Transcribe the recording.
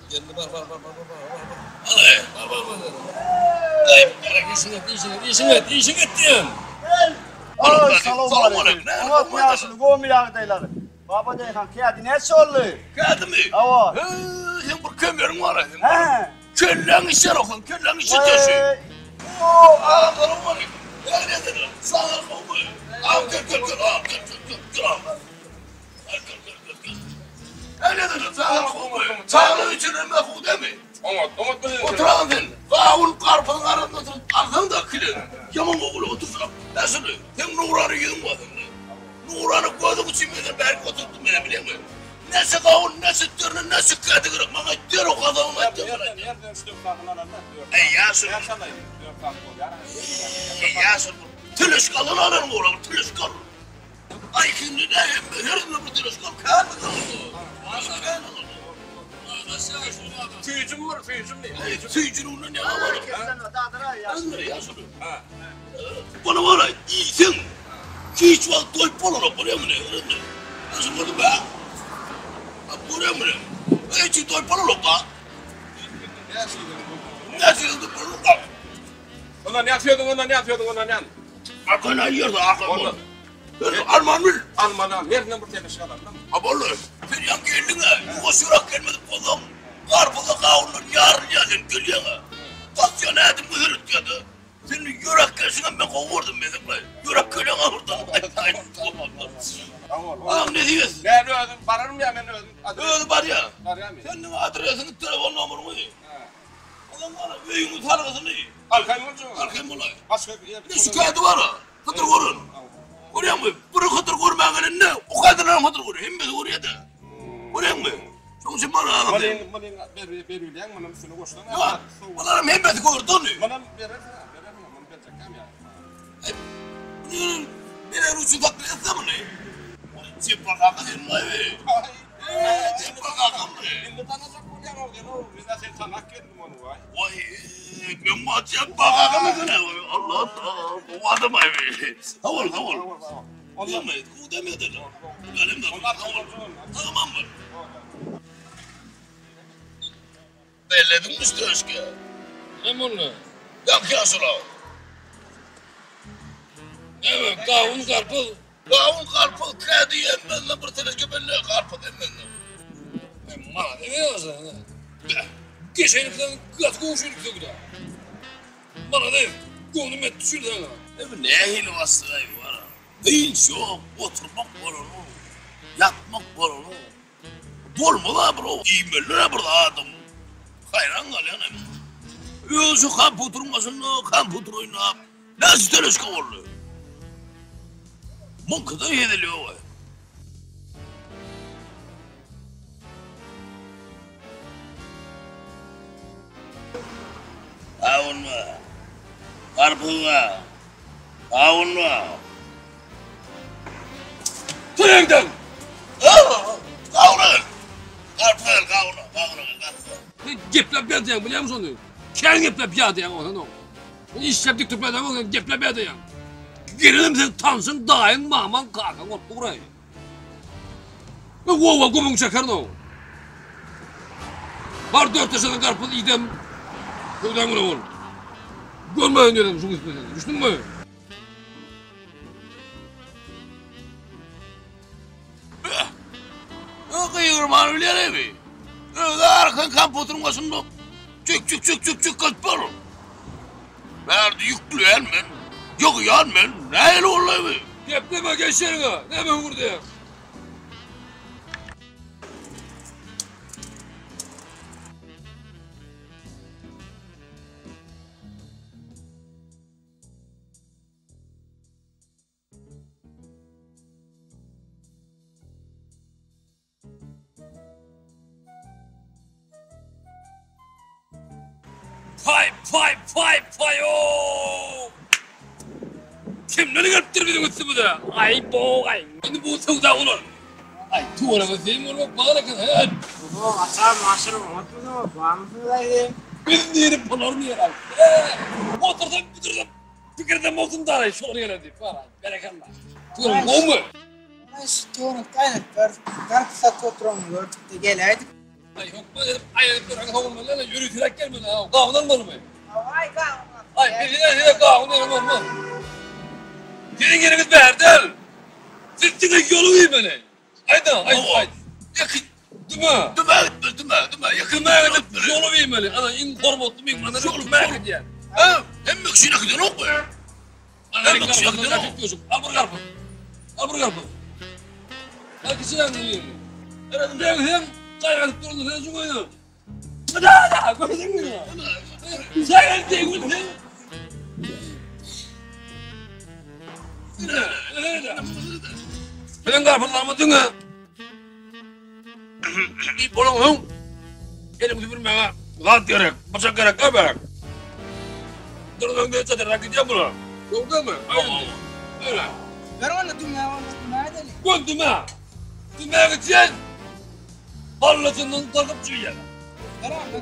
Geldi bak. Alay bak. Ay işin et diyorum. Salamu aleyküm. Unutma yaşını go'milağı deyleri. Baba deykan kıyadi nesi oldu? Geldi mi? Ava. Sen bu kömürün var ya. He. Köllen işler okun, köllen işler taşı. Salamu aleyküm. Ne dedim? Sağ ol. Al gel. Al gel. Öyle dedim, sağ ol. Sağlığı için emek o değil mi? Umut böyle. Oturalım sen. Kavun karpın arasında oturup arkanda kilir. Yaman oğlu otursun. Nasıl? Sen Nuran'ı yedin mi adamla? Nuran'ı koyduk içimden belki oturttum beni biliyor musun? Nasıl kavun, nasıl türlü, nasıl kadı kırık. Bana diyor o kadar mı? Nereden işte kalkınalar da diyor. Ey Yasir. Yaşamayın diyor kalkıyor. Ey Yasir. Tülüş kalın alın oğlum, tülüş kalın. Ay şimdi ne hem herinde bu tülüş kalın. Kâr mı kalın? Tüyücüm var, tüyücüm değil. Tüycünün ne var? Kesin dadıra ya. Yasir. Bana var ya, iyisin. Hiç vakit doyup olur, buraya mı ne? Nasıl bunu be? Buraya mı ne? Hiç doyup olur ba. Nasıl yıldı bunu da? Ondan ne yapıyordun? Akına yırdı, akına. Alman mı? Alman'a nereden bir tane şalan lan? Abalı, sen yan geldin ha. Yuvaşırak gelmedik oğlum. Karpıda kavunun yarın yazın gülüyorsun. Tasyon edim bu hırıt yadı. Senin yürek gelsin ben kovurdum benimle. Yürek gülüyorsun oradan. Ağam ne diyorsun? Ben öldüm, bararım ya ben öldüm. Öyle var ya. Arayam ya. Senin adresini, telefon numaramı iyi. Adam var ya, büyüğünü tarlasını iyi. Arkayım olacak mı? Arkayım olay. Başka bir yer. Ne şikayeti var ha? Kıtır korun. Oraya mı? Bunu kıtır kormayın ne? O kadınlar kıtır koruyor. Hem de oraya da. Oraya mı? Çok sen bana ağam. Malin berüleyen manam üstüne koştan. Ya, bunların hem beti koyurdu onu. Manam verir manam verecek hem ya. Bunun birer uçu taklit etse mi ne? Çıplak akı senin mi evi? Çıplak akı mı ne? Şimdi tanacak bu yan oldu ya. Biz de sen tanak geldim onu vay. Vay, ben bu çıplak akı mı ne? Allah Allah, bu adam evi. Havul. Değil mi? Bu demedi lan. Benim de bu. Tamam mı? Belledin mi işte aşkı? Ne bunu? Yak yasıla. Evet, kavun karpuz. Kavun karpuz kedi yenmez lan bir tane göbelle karpuz yenmez lan. Bana demiyorsun ha. Geçen haftadan kat komşuluk yok da. Bana de konum et düşürdü ha. Ne helvası var ha. Hiç yok. Oturmak var onu. Yatmak var onu. Bol mu la bro? İğmeller burada adam. Hayran kalyan hem. Şu kamputur masını, kamputur oynayıp. Nasıl teleskop oluyor? Munkıda yediliyor o. Kavun mu? Karpuz mu? Kavun mu? Tüyengden! Kavun! Kavun. Ne geplep yadayan biliyor musun onu? Ken geplep yadayan onu. İşleptik tüpeden onu geplep yadayan. Gelelim sen tansın dağın maman kakan ottu burayı. Vova kumun çakar o. Var 4 yaşında karpuz idem. Köyden bunu oğlum. Görmeyin dedim şunu ispetini. Düştün mü? Kıyırman öyle mi? Arkan kamputurun başında çık kaçparım. Verdi yüklü elmen. Yok yanmen. Neyle oluyor mu? Gepleme geçerine. Ne ben burada ya? Pay ooo! Kimleri kaptırdın üstümü de? Ay bo ay. Şimdi bu sevda olur. Ay tuğla basayım onu bağla kadar. Bu açar maşır unutma. Bağımsızlayım. Biz diyelim pınar mı yarar? Oturdum bitirdim. Fikirden olsun da arayış oraya geldi. Para berekanla. Tuğla o mu? Mas tu não cai, perto da tua tromba, tu te geled. Ay yok mu dedim. Ayılıp duran kavurmalarla yürütürek gelmedi ha. Kavundan mı olmuyor? Ay kavun. Ay bir kavun değil mi? Senin yeriniz Berdel. Sırtına yolu iyi beni. Haydi haydi. Yakın. Düme. Düme. Kımaya gidip yolu vermeli. Ana in kormotlu muyum? Ana Yolu kımaya yolu. gidiyor. Ha? Hem mekşine gidiyor yok mu? Ana Hem mekşine gidiyor rakip yok. diyorsun. Al bunu karpı. Al bunu karpı. Al kişiden geliyor. Herhalde ben hem kaynatıp durun. Sen şu koyun. Hadi koydun mu ya? Sen el değil mi? Ben karpılarımı dünge. Bir bolun elim süpürmeye kat gerek, bıçak gerek, ne gerek? Durun önce çatırak gideceğim buna. Yok değil mi? Aynen. Öyle. Ver onu dünya onu. Nerede? Koy düme. Düme'ye gideceksin. Ballasından takıp çıkacaksın. Ver onu.